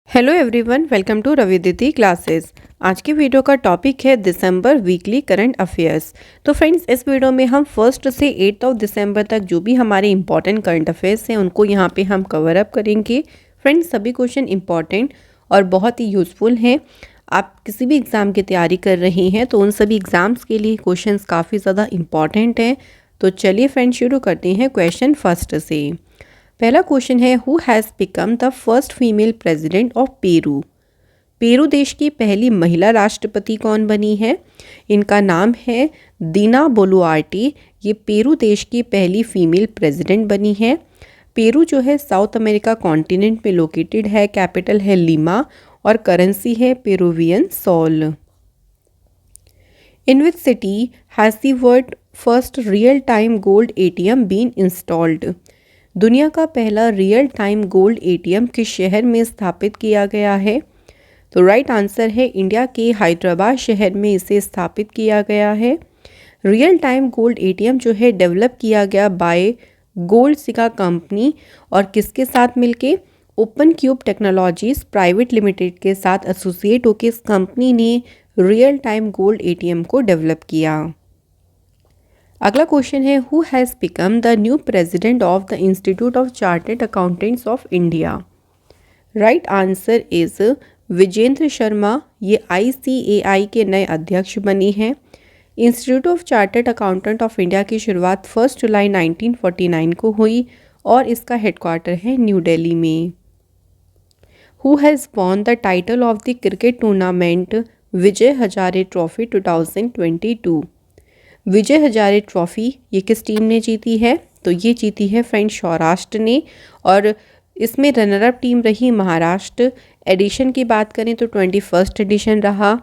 Hello everyone, welcome to Raviditi classes. आज की video का टॉपिक है दिसंबर वीकली करंट अफेयर्स। तो फ्रेंड्स, इस वीडियो में हम 1 से 8 दिसंबर तक जो भी हमारे इंपॉर्टेंट करंट अफेयर्स हैं उनको यहाँ पे हम कवर अप करेंगे। फ्रेंड्स, सभी क्वेश्चन इंपॉर्टेंट और बहुत ही यूज़फुल हैं। आप किसी भी एग्ज़ाम की तैयारी कर रहे हैं तो उन सभी एग्ज़ाम्स के लिए क्वेश्चंस काफ़ी ज़्यादा इंपॉर्टेंट हैं। तो चलिए फ्रेंड्स, शुरू करते हैं क्वेश्चन फर्स्ट से। पहला क्वेश्चन है, who has become the first female president of Peru. Peru देश की पहली महिला राष्ट्रपति कौन बनी है? इनका नाम है दीना बोलुआर्टे। ये पेरू देश की पहली फीमेल प्रेसिडेंट बनी है। पेरू जो है साउथ अमेरिका कॉन्टिनेंट में लोकेटेड है। कैपिटल है लीमा और करेंसी है Peruvian sol. In which city has the world first real time gold ATM been installed. दुनिया का पहला रियल टाइम गोल्ड एटीएम किस शहर में स्थापित किया गया है? तो राइट आंसर है इंडिया के हैदराबाद शहर में इसे स्थापित किया गया है। रियल टाइम गोल्ड एटीएम जो है डेवलप किया गया बाय गोल्ड सिका कंपनी और किसके साथ मिलके? Open Cube Technologies Private Limited के साथ एसोसिएट होकर इस कंपनी ने रियल टाइम गोल्ड एटीएम को डेवलप किया। अगला क्वेश्चन है, who has become the new president of the institute of chartered accountants of India? Right answer is Vijender Sharma. ये ICAI के नए अध्यक्ष बनी हैं। Institute of chartered accountant of India की शुरुआत 1 जुलाई 1949 को हुई और इसका हेडक्वार्टर है न्यू दिल्ली में। Who has won the title of the cricket tournament Vijay Hazare trophy 2022? Vijay Hazare trophy ये किस टीम ने जीती है? तो ये जीती है फ्रेंड्स सौराष्ट्र ने और इसमें रनर अप टीम रही महाराष्ट्र। एडिशन की बात करें तो 21st एडिशन रहा।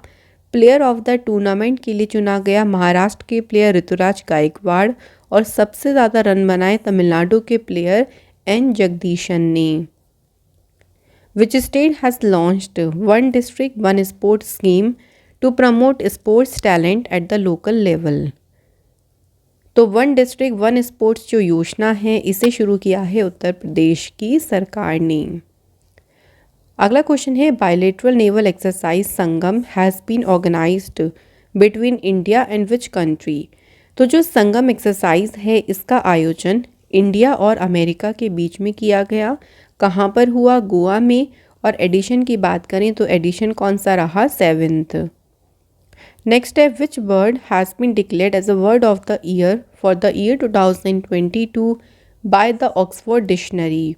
प्लेयर ऑफ द टूर्नामेंट के लिए चुना गया महाराष्ट्र के प्लेयर ऋतुराज गायकवाड़ और सबसे ज़्यादा रन बनाए तमिलनाडु के प्लेयर N जगदीशन ने। Which state has launched one district one sport scheme to promote sports talent at the local level? तो वन डिस्ट्रिक्ट वन स्पोर्ट्स जो योजना है इसे शुरू किया है उत्तर प्रदेश की सरकार ने। अगला क्वेश्चन है, bilateral naval exercise Sangam has been organised between India and which country? तो जो संगम एक्सरसाइज है इसका आयोजन इंडिया और अमेरिका के बीच में किया गया। कहाँ पर हुआ? गोवा में। और एडिशन की बात करें तो एडिशन कौन सा रहा? 7th। नेक्स्ट है, which word has been declared as a word of the year for the year 2022 by the Oxford dictionary?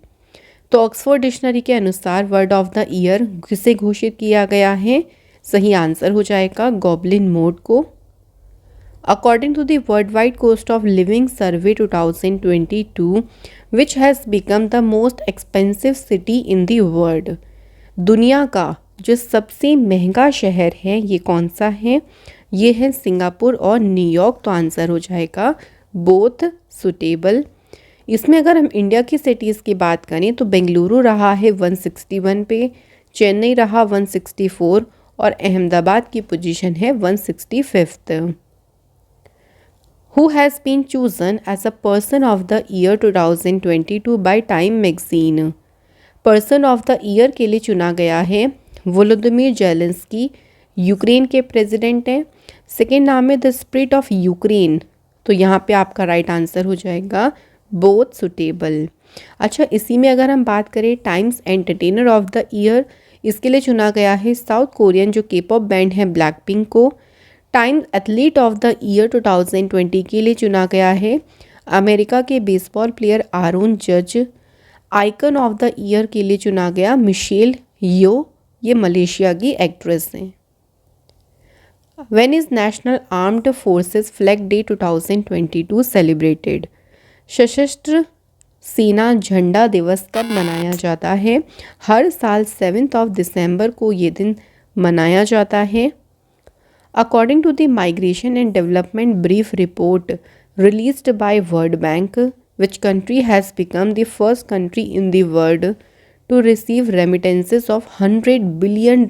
तो ऑक्सफोर्ड डिक्शनरी के अनुसार वर्ड ऑफ द ईयर किसे घोषित किया गया है? सही आंसर हो जाएगा गॉबलिन मोड को। According to the world wide cost of living survey 2022 which has become the most expensive city in the world? दुनिया का जो सबसे महंगा शहर है ये कौन सा है? ये है सिंगापुर और न्यूयॉर्क। तो आंसर हो जाएगा बोथ सुटेबल। इसमें अगर हम इंडिया की सिटीज़ की बात करें तो बेंगलुरु रहा है 161 पे, चेन्नई रहा 164 और अहमदाबाद की पोजीशन है 165th। Who has been chosen as a person of the year 2022 by Time magazine? Person of the year के लिए चुना गया है वोलोदिमीर जेलेंस्की, यूक्रेन के प्रेसिडेंट हैं। सेकेंड नाम है द स्पिरिट ऑफ यूक्रेन। तो यहाँ पे आपका राइट आंसर हो जाएगा बोथ सुटेबल। अच्छा, इसी में अगर हम बात करें times entertainer of the year, इसके लिए चुना गया है साउथ कोरियन जो K-pop बैंड है ब्लैक पिंक को। Times athlete of the year 2020 के लिए चुना गया है अमेरिका के बेसबॉल प्लेयर आरोन जज। आइकन ऑफ द ईयर के लिए चुना गया मिशेल यो, ये मलेशिया की एक्ट्रेस हैं। When is national armed forces flag day 2022 celebrated? सशस्त्र सेना झंडा दिवस कब मनाया जाता है? हर साल 7 दिसंबर को ये दिन मनाया जाता है। According to the migration and development brief report released by World Bank, which country has become the first country in the world to receive remittances of $100 billion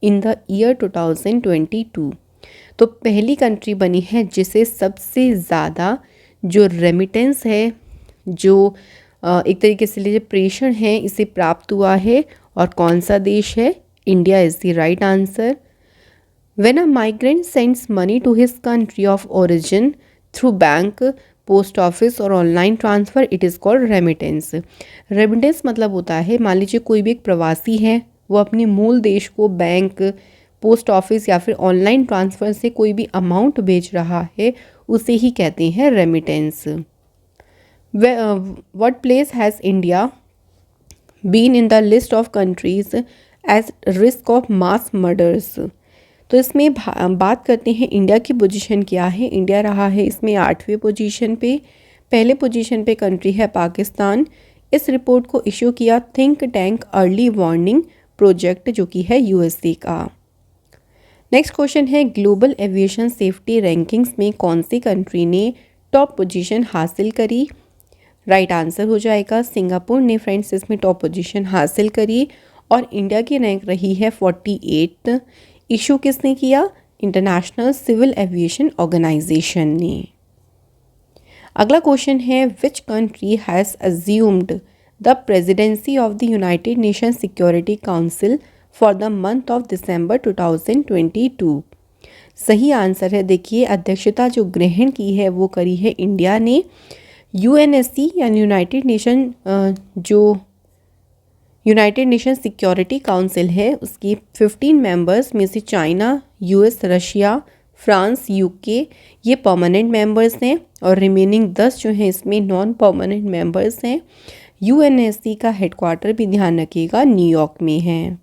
in the year 2022? तो पहली कंट्री बनी है जिसे सबसे ज़्यादा जो remittance है, जो एक तरीके से लीजिए प्रेषण है इसे प्राप्त हुआ है और कौन सा देश है? India is the right answer. When a migrant sends money to his country of origin through bank, post office और online transfer, it is called remittance. Remittance मतलब होता है, मान लीजिए कोई भी एक प्रवासी है, वो अपने मूल देश को बैंक, पोस्ट ऑफिस या फिर ऑनलाइन ट्रांसफ़र से कोई भी अमाउंट भेज रहा है, उसे ही कहते हैं remittance. What place has India been in the list of countries as risk of mass murders? तो इसमें बात करते हैं इंडिया की पोजीशन क्या है। इंडिया रहा है इसमें 8वें पोजीशन पे। पहले पोजीशन पे कंट्री है पाकिस्तान। इस रिपोर्ट को इशू किया think tank early warning project, जो कि है यूएसए का। नेक्स्ट क्वेश्चन है ग्लोबल एविएशन सेफ्टी रैंकिंग्स में कौन सी कंट्री ने टॉप पोजीशन हासिल करी? राइट आंसर हो जाएगा सिंगापुर ने फ्रेंड्स इसमें टॉप पोजीशन हासिल करी और इंडिया की रैंक रही है 48। इशू किसने किया? इंटरनेशनल सिविल एविएशन ऑर्गेनाइजेशन ने। अगला क्वेश्चन है which country has assumed the presidency of the United nation security council for the month of December 2022? सही आंसर है, देखिए अध्यक्षता जो ग्रहण की है वो करी है इंडिया ने। यूएनएससी यानी यूनाइटेड नेशन सिक्योरिटी काउंसिल है, उसकी 15 मेंबर्स में से China, US, Russia, France, UK ये परमानेंट मेंबर्स हैं और रिमेनिंग 10 जो हैं इसमें नॉन परमानेंट मेंबर्स हैं। यूएनएससी का हेडक्वार्टर भी ध्यान रखिएगा न्यूयॉर्क में है।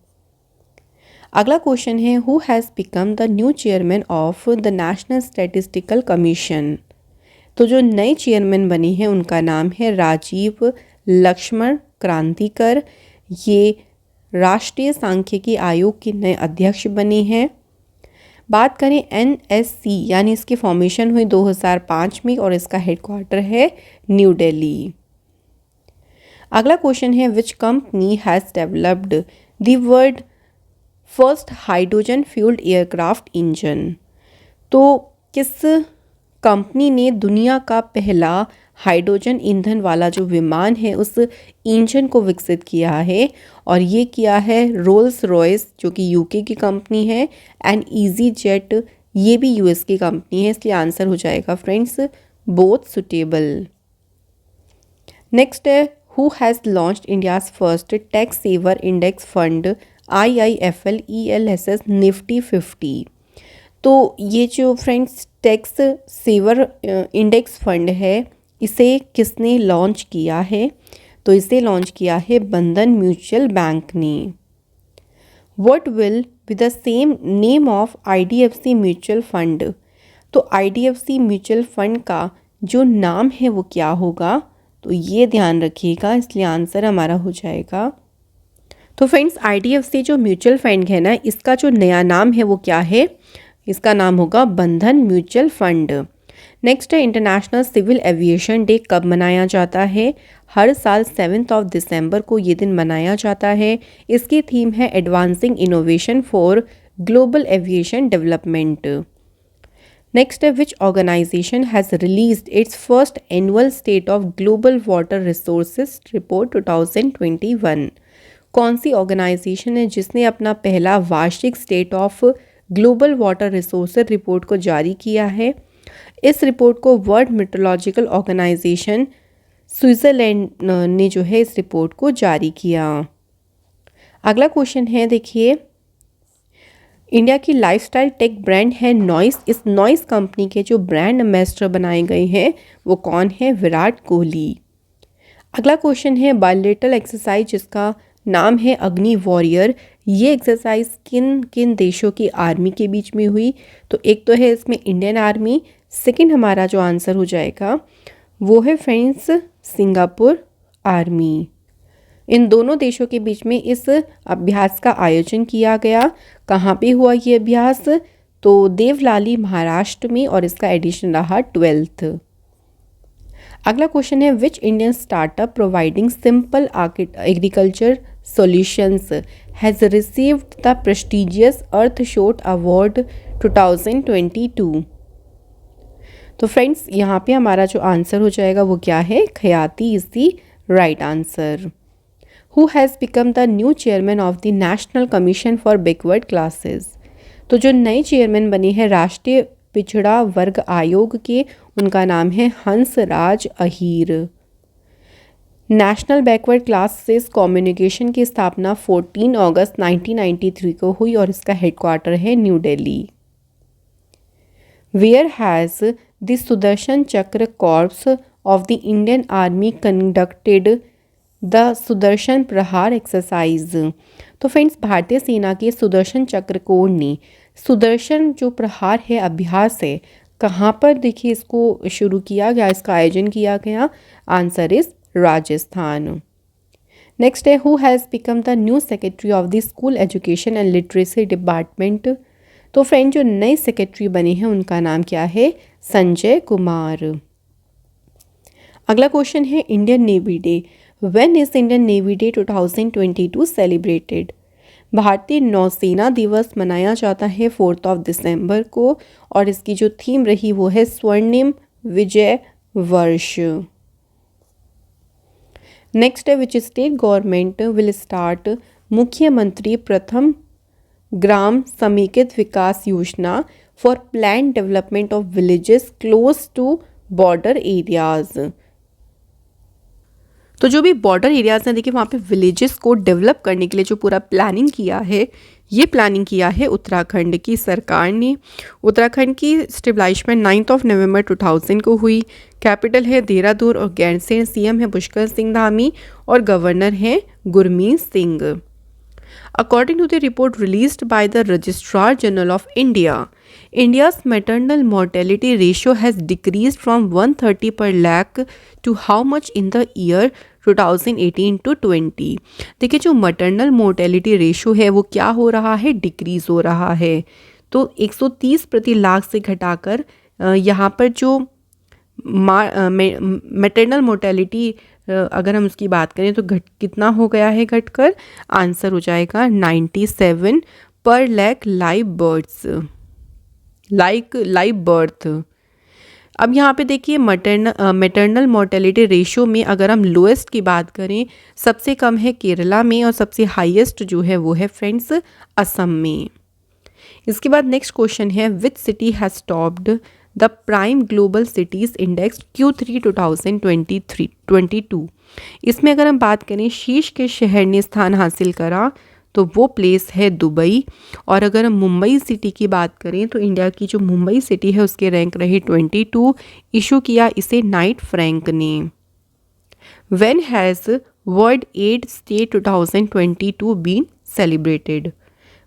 अगला क्वेश्चन है who has become the new chairman of the national statistical commission? तो जो नए चेयरमैन बने हैं उनका नाम है राजीव लक्ष्मण क्रांतिकर। ये राष्ट्रीय सांख्यिकी आयोग के नए अध्यक्ष बने हैं। बात करें एनएससी यानी इसकी फॉर्मेशन हुई 2005 में और इसका हेडक्वार्टर है न्यू दिल्ली। अगला क्वेश्चन है which company has developed the world first hydrogen fuelled aircraft engine? तो किस कंपनी ने दुनिया का पहला हाइड्रोजन ईंधन वाला जो विमान है उस इंजन को विकसित किया है? और ये किया है रोल्स रॉयस जो कि यूके की कंपनी है एंड ईजी जेट ये भी यूएस की कंपनी है, इसलिए आंसर हो जाएगा फ्रेंड्स बोथ सुटेबल। नेक्स्ट है who has launched India's first tax saver index fund IIFL ELSS Nifty 50? तो ये जो friends tax saver index fund है इसे किसने लॉन्च किया है? तो इसे लॉन्च किया है बंधन म्यूचुअल बैंक ने। What will be the same name of IDFC mutual fund? तो IDFC म्यूचुअल फंड का जो नाम है वो क्या होगा? तो ये ध्यान रखिएगा, इसलिए आंसर हमारा हो जाएगा। तो फ्रेंड्स IDFC जो म्यूचुअल फंड है ना, इसका जो नया नाम है वो क्या है? इसका नाम होगा बंधन म्यूचुअल फंड। नेक्स्ट है इंटरनेशनल सिविल एविएशन डे कब मनाया जाता है? हर साल 7 दिसंबर को ये दिन मनाया जाता है। इसकी थीम है advancing innovation for global aviation development. Next है which organization has released its first annual state of global water resources report 2021? कौन सी ऑर्गेनाइजेशन है जिसने अपना पहला वार्षिक state of global water resources report को जारी किया है? इस रिपोर्ट को वर्ल्ड मेट्रोलॉजिकल ऑर्गेनाइजेशन स्विट्ज़रलैंड ने जो है इस रिपोर्ट को जारी किया। अगला क्वेश्चन है देखिए इंडिया की लाइफस्टाइल टेक ब्रांड है नॉइस। इस नॉइस कंपनी के जो ब्रांड एम्बेसडर बनाए गए हैं वो कौन है? विराट कोहली। अगला क्वेश्चन है बायलैटरल एक्सरसाइज जिसका नाम है अग्नि वॉरियर, ये एक्सरसाइज किन किन देशों की आर्मी के बीच में हुई? तो एक तो है इसमें इंडियन आर्मी, सेकंड हमारा जो आंसर हो जाएगा वो है फ्रेंड्स सिंगापुर आर्मी। इन दोनों देशों के बीच में इस अभ्यास का आयोजन किया गया। कहाँ पे हुआ ये अभ्यास? तो देवलाली महाराष्ट्र में और इसका एडिशन रहा 12th। अगला क्वेश्चन है which Indian startup providing simple agriculture solutions has received the prestigious Earthshot Award 2022? तो फ्रेंड्स यहाँ पे हमारा जो आंसर हो जाएगा वो क्या है? Khyati is the right answer. Who has become the new chairman of the National Commission for Backward Classes. तो जो नए चेयरमैन बने हैं राष्ट्रीय पिछड़ा वर्ग आयोग के, उनका नाम है Hansraj Ahir. National backward classes communication की स्थापना 14 अगस्त 1993 को हुई और इसका हेडक्वार्टर है New Delhi. Where has the Sudarshan Chakra corps of the Indian Army conducted the Sudarshan Prahar exercise. तो फ्रेंड्स, भारतीय सेना के सुदर्शन चक्र कोर ने सुदर्शन जो प्रहार है अभ्यास है, कहाँ पर देखिए इसको शुरू किया गया, इसका आयोजन किया गया। Answer is Rajasthan. नेक्स्ट है who has become the new secretary of the school education and literacy department. तो फ्रेंड, जो नए सेक्रेटरी बने हैं उनका नाम क्या है? संजय कुमार। अगला क्वेश्चन है Indian navy day. When is Indian navy day 2022 celebrated. भारतीय नौसेना दिवस मनाया जाता है 4 दिसंबर को और इसकी जो थीम रही वो है स्वर्णिम विजय वर्ष। नेक्स्ट है which state government will start मुख्यमंत्री प्रथम ग्राम समेकित विकास योजना for plan development of villages close to border areas. तो जो भी बॉर्डर एरियाज हैं देखिए वहाँ पे विलेजेस को डेवलप करने के लिए जो पूरा प्लानिंग किया है, ये प्लानिंग किया है उत्तराखंड की सरकार ने। उत्तराखंड की स्टेबलाइजमेंट 9 नवंबर 2000 को हुई। कैपिटल है देहरादून और गैरसैंण। सीएम है पुष्कर सिंह धामी और गवर्नर हैं Gurmeet Singh. According to the report released by the Registrar General of India, India's maternal mortality ratio has decreased from 130 per lakh to how much in the year 2018 to 20। देखिए जो maternal mortality ratio है वो क्या हो रहा है? Decrease हो रहा है। तो 130 प्रति लाख से घटाकर यहाँ पर जो मैटरनल मोर्टेलिटी अगर हम उसकी बात करें तो कितना हो गया है घटकर? आंसर हो जाएगा 97 पर लाख लाइव बर्थ। अब यहाँ पे देखिए मैटरनल मोर्टेलिटी रेशियो में अगर हम लोएस्ट की बात करें, सबसे कम है केरला में और सबसे हाईएस्ट जो है वो है फ्रेंड्स असम में। इसके बाद नेक्स्ट क्वेश्चन है विच city has topped the prime global cities index Q3 2022। इसमें अगर हम बात करें शीर्ष के शहर ने स्थान हासिल करा तो वो प्लेस है दुबई। और अगर हम मुंबई सिटी की बात करें तो इंडिया की जो मुंबई सिटी है उसके रैंक रहे 22। इशू किया इसे नाइट फ्रैंक ने। When has world AIDS day 2022 been celebrated.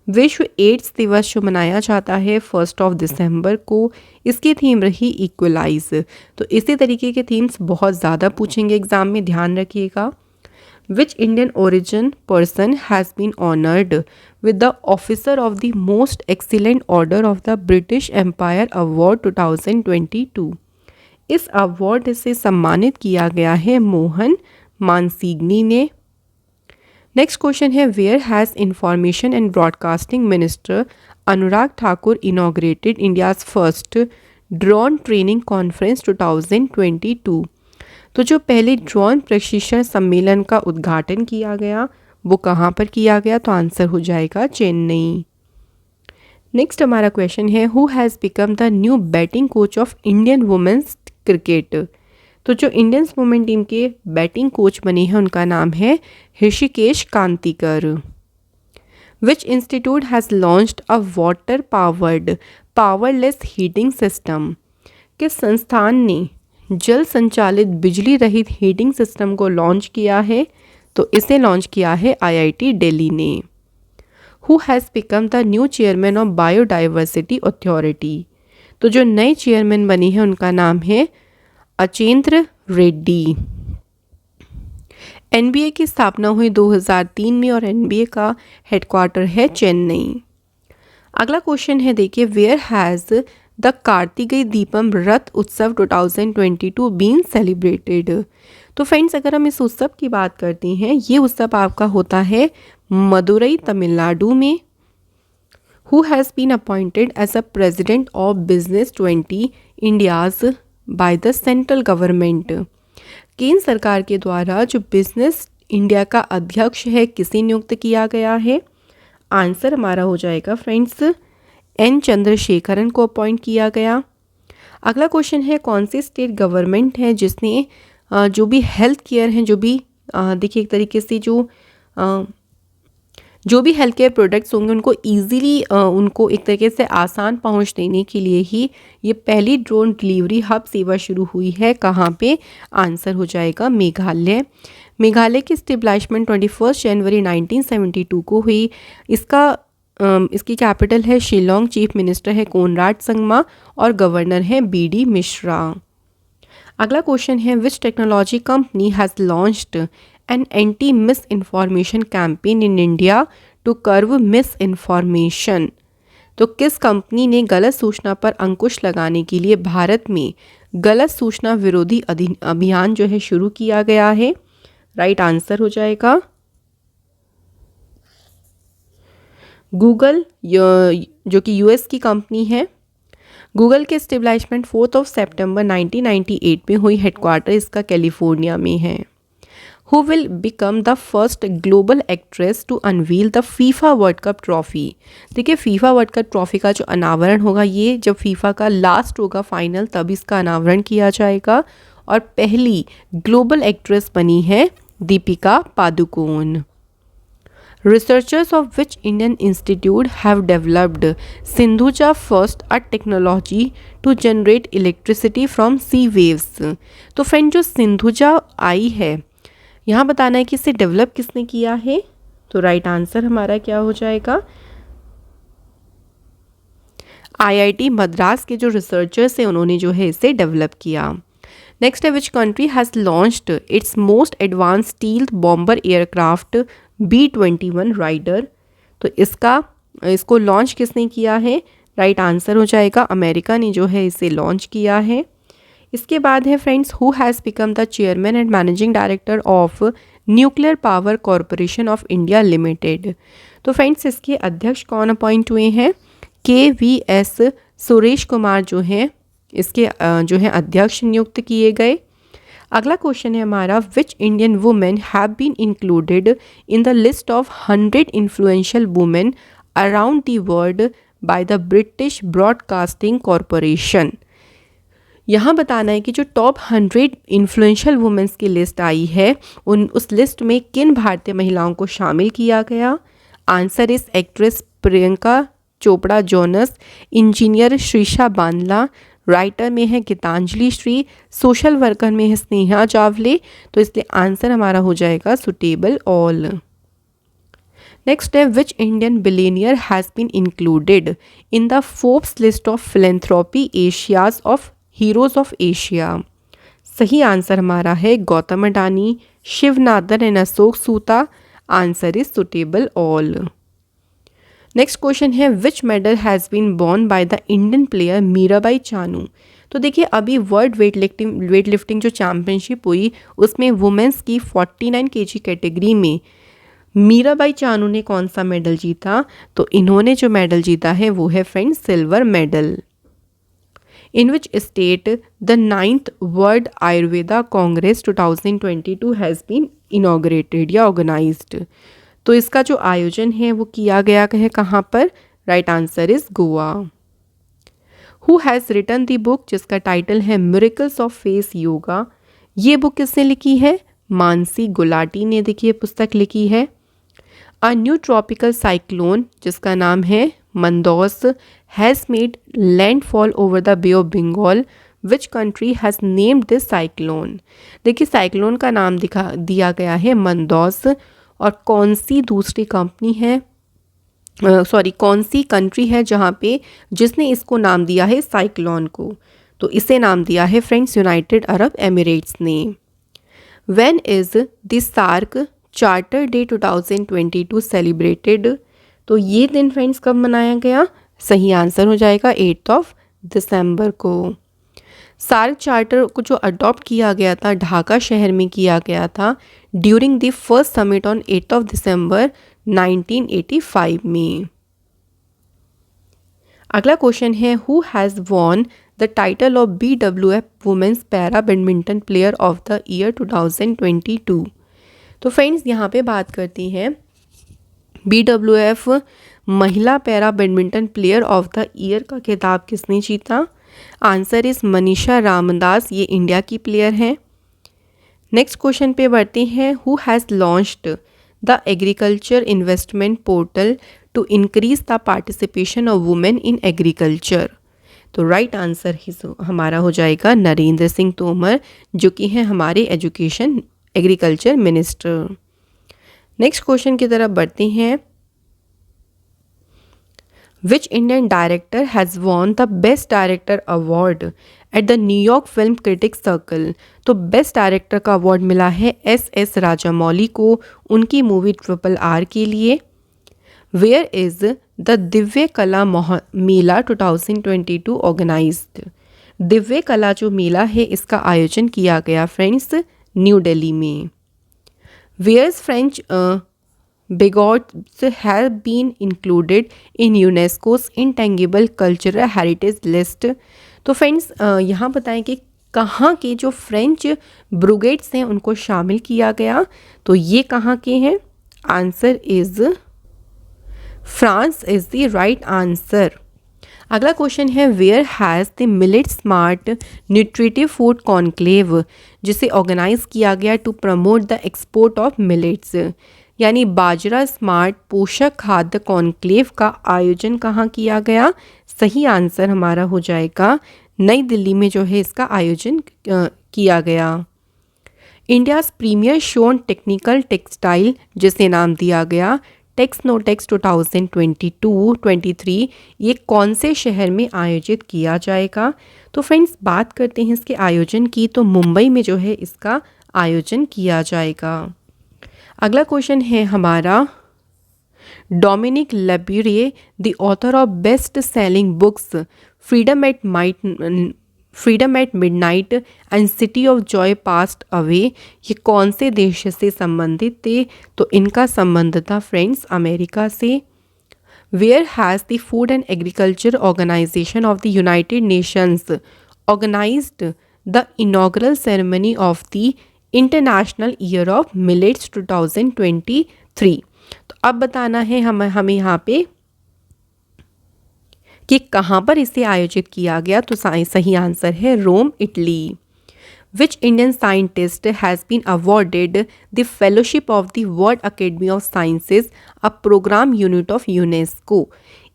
विश्व एड्स दिवस जो मनाया जाता है 1 दिसंबर को, इसकी थीम रही इक्वलाइज। तो इसी तरीके के थीम्स बहुत ज़्यादा पूछेंगे एग्जाम में, ध्यान रखिएगा। Which Indian origin person has been honoured with the officer of the most excellent order of the British empire award 2022। इस अवार्ड से सम्मानित किया गया है मोहन मानसिंघनी ने। नेक्स्ट क्वेश्चन है where has information and broadcasting minister Anurag Thakur inaugurated India's first drone training conference 2022। तो जो पहले ड्रोन प्रशिक्षण सम्मेलन का उद्घाटन किया गया वो कहाँ पर किया गया? तो आंसर हो जाएगा चेन्नई। नेक्स्ट हमारा क्वेश्चन है who has become the new batting coach of Indian women's cricket. तो जो इंडियंस वुमेन टीम के बैटिंग कोच बने हैं उनका नाम है Hrishikesh Kanitkar. Which institute has launched a water powerless heating system. किस संस्थान ने जल संचालित बिजली रहित हीटिंग सिस्टम को लॉन्च किया है? तो इसे लॉन्च किया है IIT दिल्ली ने। Who has become the new chairman of biodiversity authority. तो जो नए चेयरमैन बने हैं उनका नाम है अचेंद्र रेड्डी। NBA की स्थापना हुई 2003 में और NBA का हेडक्वार्टर है चेन्नई। अगला क्वेश्चन है देखिए where has the Kartikeya Deepam Rath Utsav 2022 been celebrated. तो फ्रेंड्स अगर हम इस उत्सव की बात करते हैं, ये उत्सव आपका होता है मदुरई तमिलनाडु में। Who has been appointed as a president of business 20 India's by the central government. केंद्र सरकार के द्वारा जो बिजनेस इंडिया का अध्यक्ष है किसे नियुक्त किया गया है? आंसर हमारा हो जाएगा फ्रेंड्स एन चंद्रशेखरन को अपॉइंट किया गया। अगला क्वेश्चन है कौन सी स्टेट गवर्नमेंट है जिसने जो भी हेल्थ केयर हैं, जो भी देखिए एक तरीके से जो भी हेल्थ केयर प्रोडक्ट्स होंगे उनको ईजीली उनको एक तरीके से आसान पहुंच देने के लिए ही ये पहली ड्रोन डिलीवरी हब सेवा शुरू हुई है। कहाँ पे? आंसर हो जाएगा मेघालय। मेघालय की स्टेब्लिशमेंट 21 जनवरी 1972 को हुई। इसकी कैपिटल है शिलोंग। चीफ मिनिस्टर है कोनराड संगमा और गवर्नर है BD मिश्रा। अगला क्वेश्चन है which technology company has launched an anti misinformation campaign in India to curb misinformation. तो किस कंपनी ने गलत सूचना पर अंकुश लगाने के लिए भारत में गलत सूचना विरोधी अभियान जो है शुरू किया गया है? राइट आंसर हो जाएगा गूगल, जो कि US की कंपनी है। गूगल के स्टेब्लिशमेंट 4 सितंबर 1998 में हुई। हेडक्वार्टर इसका कैलिफोर्निया में है। Who will become the first global actress to unveil the FIFA world cup trophy? देखिए फीफा वर्ल्ड कप ट्रॉफी का जो अनावरण होगा ये जब फीफा का लास्ट होगा फाइनल तब इसका अनावरण किया जाएगा और पहली ग्लोबल एक्ट्रेस बनी है Deepika Padukone. Researchers of which Indian institute have developed Sindhuja first a technology to generate electricity from sea waves? तो फ्रेंड जो सिंधुजा आई है यहाँ बताना है कि इसे डेवलप किसने किया है? तो राइट आंसर हमारा क्या हो जाएगा? IIT मद्रास के जो रिसर्चर्स हैं उन्होंने जो है इसे डेवलप किया। नेक्स्ट है which country has launched its most advance stealth bomber aircraft B-21 Raider? तो इसको लॉन्च किसने किया है? राइट आंसर हो जाएगा अमेरिका ने जो है इसे लॉन्च किया है। इसके बाद है friends who has become the chairman and managing director of nuclear power corporation of India limited? तो फ्रेंड्स इसके अध्यक्ष कौन अपॉइंट हुए हैं? KVS सुरेश कुमार जो हैं इसके जो है अध्यक्ष नियुक्त किए गए। अगला क्वेश्चन है हमारा which Indian women have been included in the list of 100 influential women around the world by the British Broadcasting Corporation? यहाँ बताना है कि जो टॉप 100 इन्फ्लुएंशियल वुमेन्स की लिस्ट आई है उस लिस्ट में किन भारतीय महिलाओं को शामिल किया गया? Answer is actress Priyanka Chopra Jonas, engineer Sirisha Bandla, writer में है गीतांजलि श्री, सोशल वर्कर में है स्नेहा जावले। तो इसलिए आंसर हमारा हो जाएगा सुटेबल ऑल। नेक्स्ट है which Indian billionaire has been included in the Forbes list of philanthropy Asia's of heroes of Asia? सही आंसर हमारा है Gautam Adani, Shivnathan and Ashok Suta. Answer is suitable all. Next question है which medal has been won by the Indian player Mirabai Chanu? तो देखिए अभी world weightlifting जो championship हुई उसमें वुमेंस की 49 kg कैटेगरी में मीराबाई चानू ने कौन सा मेडल जीता? तो इन्होंने जो मेडल जीता है वो है friends silver medal. In which state the 9th world Ayurveda congress 2022 has been inaugurated या ऑर्गेनाइज्ड? तो इसका जो आयोजन है वो किया गया है कहाँ पर? Right answer is Goa. Who has written the book जिसका टाइटल है मिरेकल्स ऑफ फेस योगा? ये बुक किसने लिखी है? मानसी गुलाटी ने देखिए पुस्तक लिखी है। अ न्यू ट्रॉपिकल साइक्लोन जिसका नाम है Mandous has made landfall over the Bay of Bengal. Which country has named this cyclone? देखिए साइक्लोन का नाम दिया गया है मंदौस। और कौन सी दूसरी कंपनी है कौन सी कंट्री है जहाँ पे जिसने इसको नाम दिया है साइक्लोन को? तो इसे नाम दिया है फ्रेंड्स यूनाइटेड अरब एमिरेट्स ने। When is the SAARC charter day 2022 celebrated? तो ये दिन फ्रेंड्स कब मनाया गया? सही आंसर हो जाएगा 8 दिसंबर को। सार्क चार्टर को जो अडॉप्ट किया गया था ढाका शहर में किया गया था during the first summit on 8 दिसंबर 1985 में। अगला क्वेश्चन है who has won the title of BWF women's para badminton player of the year 2022। तो फ्रेंड्स यहाँ पे बात करती हैं BWF महिला para badminton player of the year का खिताब किसने जीता? आंसर इज मनीषा रामदास, ये इंडिया की प्लेयर हैं। नेक्स्ट क्वेश्चन पे बढ़ते हैं। Who has launched the agriculture investment portal to increase the participation of women in agriculture? तो राइट आंसर हमारा हो जाएगा नरेंद्र सिंह तोमर, जो कि हैं हमारे education agriculture minister. Next question की तरफ बढ़ते हैं। Which Indian director has won the best director award at the New York film critics circle? तो बेस्ट डायरेक्टर का अवार्ड मिला है SS राजामौली को, उनकी मूवी RRR के लिए। वेयर इज़ द दिव्य कला मेला 2022 ऑर्गेनाइज्ड? दिव्य कला जो मेला है इसका आयोजन किया गया फ्रेंड्स न्यू दिल्ली में। Where's French bigots have been included in UNESCO's intangible cultural heritage list? तो फ्रेंड्स यहाँ बताएं कि कहाँ के जो फ्रेंच ब्रुगेट्स हैं उनको शामिल किया गया, तो ये कहाँ के हैं? Answer is France is the right answer. अगला क्वेश्चन है where has the millet smart nutritive food conclave, जिसे ऑर्गेनाइज किया गया to promote the export of millets, यानी बाजरा स्मार्ट पोषक खाद्य कॉन्क्लेव का आयोजन कहाँ किया गया? सही आंसर हमारा हो जाएगा नई दिल्ली में जो है इसका आयोजन किया गया। India's premier show on technical textile, जिसे नाम दिया गया टेक्सनोटेक्स 2022-23, ये कौन से शहर में आयोजित किया जाएगा? तो फ्रेंड्स बात करते हैं इसके आयोजन की, तो मुंबई में जो है इसका आयोजन किया जाएगा। अगला क्वेश्चन है हमारा। Dominique Lapierre, the author of best selling books Freedom at Midnight and City of Joy passed away, ये कौन से देश से संबंधित थे? तो इनका संबंध था फ्रेंड्स अमेरिका से। Where has the food and agriculture organisation of the United Nations organised the inaugural ceremony of the international year of millets 2023? तो अब बताना है हमें यहाँ पे कि कहाँ पर इसे आयोजित किया गया, तो सही आंसर है Rome, Italy. Which Indian scientist has been awarded the fellowship of the World Academy of Sciences, a programme unit of UNESCO?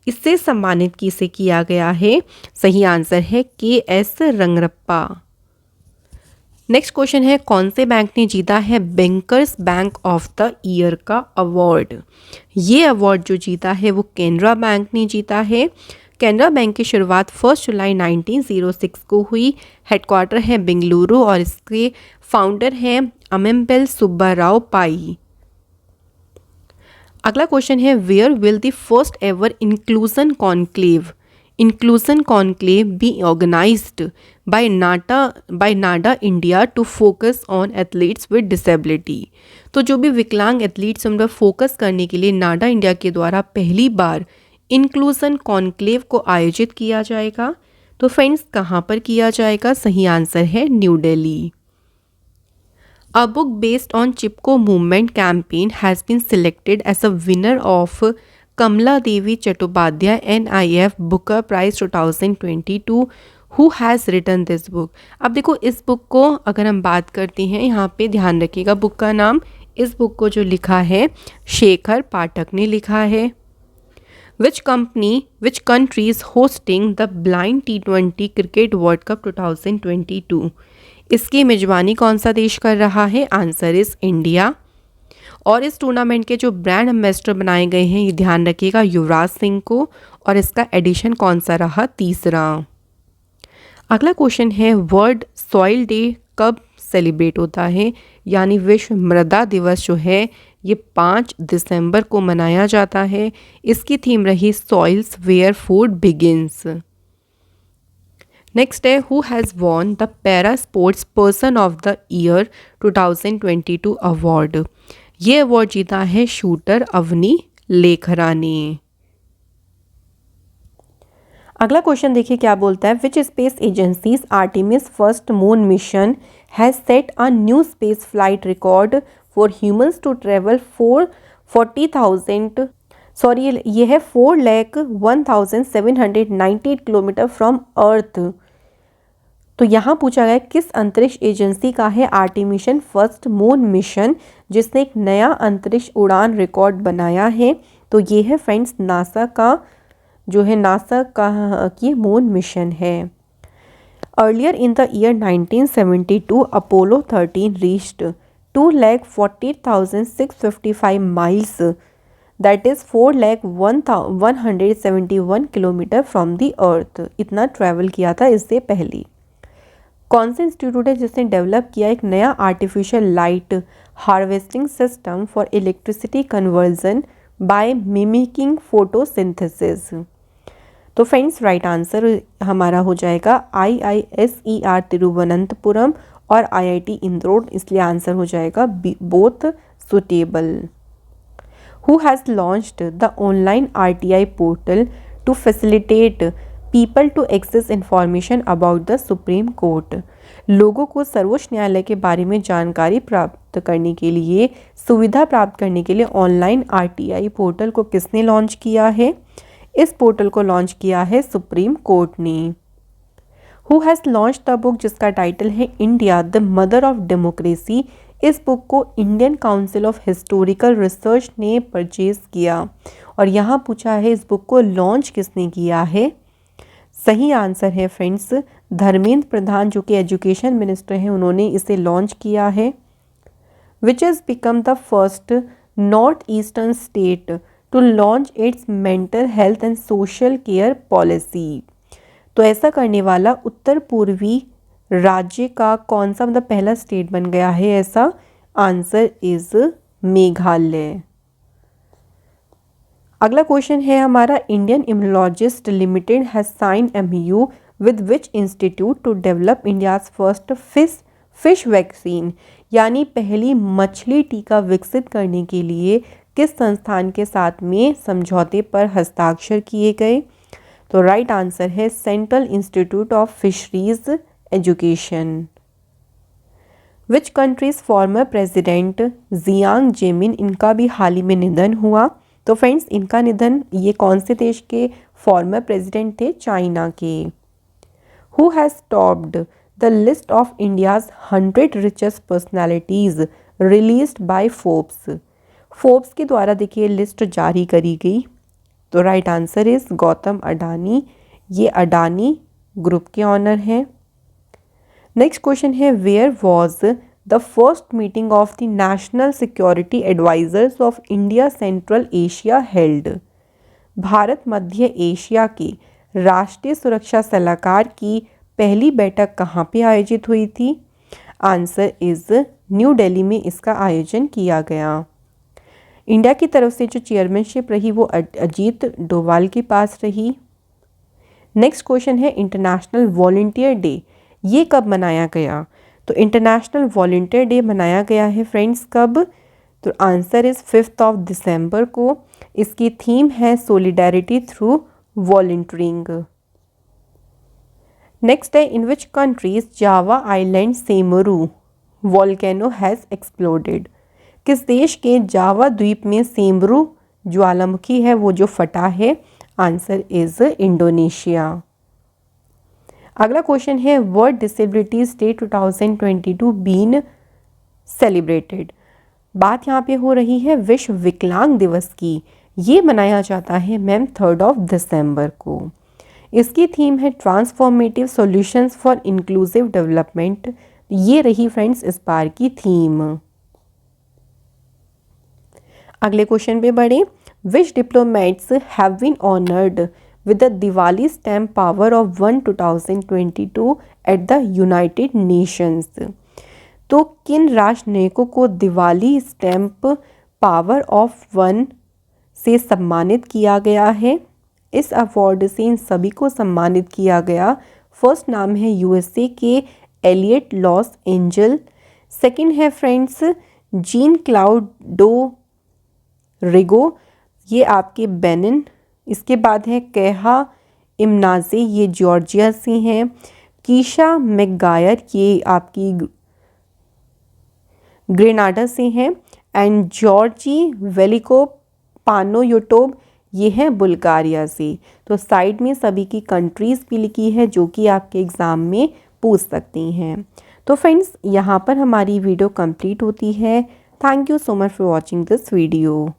इससे सम्मानित किसे किया गया है? सही आंसर है KS रंगरप्पा। नेक्स्ट क्वेश्चन है कौन से बैंक ने जीता है bankers bank of the year का अवार्ड? ये अवार्ड जो जीता है वो कैनरा बैंक ने जीता है। कैनरा बैंक की शुरुआत 1 जुलाई 1906 को हुई। हेडक्वार्टर है बेंगलुरु और इसके फाउंडर हैं अम्मेम्बेल सुब्बाराव पाई। अगला क्वेश्चन है where will the first ever inclusion conclave be organised by NADA India to focus on athletes with disability? तो जो भी विकलांग एथलीट्स उन पर फोकस करने के लिए नाडा इंडिया के द्वारा पहली बार इंक्लूजन कॉन्क्लेव को आयोजित किया जाएगा। तो फ्रेंड्स कहाँ पर किया जाएगा? सही आंसर है New Delhi. A book based on Chipko movement campaign has been selected as a winner of Kamala Devi Chattopadhyay NIF Booker Prize 2022. Who has written this book? अब देखो इस बुक को अगर हम बात करते हैं, यहाँ पे ध्यान रखिएगा बुक का नाम। इस बुक को जो लिखा है शेखर पाठक ने लिखा है। Which country is hosting the blind T20 Cricket World Cup 2022? इसकी मेजबानी कौन सा देश कर रहा है? Answer is India. और इस टूर्नामेंट के जो ब्रांड एम्बेसडर बनाए गए हैं, ये ध्यान रखिएगा युवराज सिंह को। और इसका एडिशन कौन सा रहा? तीसरा। अगला क्वेश्चन है वर्ल्ड सॉइल डे कब सेलिब्रेट होता है? यानी विश्व मृदा दिवस जो है ये 5 दिसंबर को मनाया जाता है। इसकी थीम रही soils where food begins. Next है who has won the para sports person of the year 2022 award? ये अवार्ड जीता है शूटर अवनी लेखरा ने। अगला क्वेश्चन देखिए क्या बोलता है, which space agencies Artemis first moon mission has set a new space flight record for humans to travel 440,000 sorry ये है 4,01,798 किलोमीटर फ्रॉम अर्थ। तो यहाँ पूछा गया किस अंतरिक्ष एजेंसी का है आर्टेमिशन फर्स्ट मून मिशन जिसने एक नया अंतरिक्ष उड़ान रिकॉर्ड बनाया है। तो ये है फ्रेंड्स नासा का, जो है नासा का की मून मिशन है। Earlier in the year 1972 Apollo 13 reached 2,40,655 miles, that is 4,01,171 kilometre from the earth. इतना ट्रैवल किया था इससे पहले। कौन से इंस्टीट्यूट है जिसने डेवलप किया एक नया artificial light harvesting system for electricity conversion by mimicking photosynthesis? तो फ्रेंड्स राइट आंसर हमारा हो जाएगा IISER तिरुवनंतपुरम और IIT इंदौर, इसलिए आंसर हो जाएगा both suitable. Who has launched the online RTI portal to facilitate people to access information about the supreme court? लोगों को सर्वोच्च न्यायालय के बारे में जानकारी प्राप्त करने के लिए, सुविधा प्राप्त करने के लिए ऑनलाइन RTI पोर्टल को किसने लॉन्च किया है? इस पोर्टल को लॉन्च किया है सुप्रीम कोर्ट ने। Who has launch the book जिसका टाइटल है India the mother of democracy? इस बुक को Indian council of historical research ने परचेज किया। और यहाँ पूछा है इस बुक को लॉन्च किसने किया है? सही आंसर है फ्रेंड्स धर्मेंद्र प्रधान, जो कि एजुकेशन मिनिस्टर हैं, उन्होंने इसे लॉन्च किया है। Which is become the first north eastern state to launch its mental health and social care policy? तो ऐसा करने वाला उत्तर पूर्वी राज्य का कौन सा मतलब पहला स्टेट बन गया है ऐसा? Answer is Meghalaya. अगला क्वेश्चन है हमारा, Indian immunologist limited has sign MOU with which institute to develop India's first fish vaccine? यानी पहली मछली टीका विकसित करने के लिए किस संस्थान के साथ में समझौते पर हस्ताक्षर किए गए? तो राइट आंसर है central institute of fisheries education. Which countries former president Jiang जेमिन, इनका भी हाल ही में निधन हुआ। तो फ्रेंड्स इनका निधन, ये कौन से देश के फॉर्मर प्रेसिडेंट थे? चाइना के। Who has topped the list of India's 100 richest personalities released by Forbes? Forbes के द्वारा देखिए लिस्ट जारी करी गई। तो right answer is Gautam Adani, ये अडानी ग्रुप के ऑनर हैं। नेक्स्ट क्वेश्चन है, where was the first meeting of the national security advisers of India central Asia held? भारत मध्य एशिया के राष्ट्रीय सुरक्षा सलाहकार की पहली बैठक कहाँ पे आयोजित हुई थी? आंसर इज न्यू दिल्ली में इसका आयोजन किया गया। इंडिया की तरफ से जो चेयरमैनशिप रही वो अजीत डोभाल के पास रही। नेक्स्ट क्वेश्चन है, इंटरनेशनल वॉलंटियर डे ये कब मनाया गया? तो इंटरनेशनल वॉलंटियर डे मनाया गया है फ्रेंड्स कब? तो आंसर इज 5 दिसंबर को। इसकी थीम है सोलिडेरिटी थ्रू वॉलंटियरिंग। नेक्स्ट है, in which countries Java island Semeru volcano has exploded? किस देश के जावा द्वीप में सेमरू ज्वालामुखी है वो जो फटा है? Answer is Indonesia. अगला क्वेश्चन है, world disabilities day 2022 been celebrated? बात यहाँ पे हो रही है विश्व विकलांग दिवस की। ये मनाया जाता है मैम 3 दिसंबर को। इसकी थीम है transformative solutions for inclusive development. ये रही फ्रेंड्स इस बार की थीम। अगले क्वेश्चन पे बढ़े, which diplomats have been honoured with the Diwali Stamp Power of 1 2022 at the United Nations? तो किन राष्ट्रनायकों को दिवाली स्टैम्प पावर ऑफ 1 से सम्मानित किया गया है? इस अवार्ड से इन सभी को सम्मानित किया गया। फर्स्ट नाम है USA के एलियट लॉस एंजल। सेकंड है फ्रेंड्स जीन क्लाउडो रिगो, ये आपके बेनिन। इसके बाद है केहा इमनाजे ये जॉर्जिया से हैं। कीशा मैकगायर ये आपकी ग्रेनाडा से हैं। एंड जॉर्जी वेलिको पानोयोटोव ये हैं बुल्गारिया से। तो साइड में सभी की कंट्रीज़ भी लिखी है जो कि आपके एग्ज़ाम में पूछ सकती हैं। तो फ्रेंड्स यहाँ पर हमारी वीडियो कंप्लीट होती है। Thank you so much for watching this video.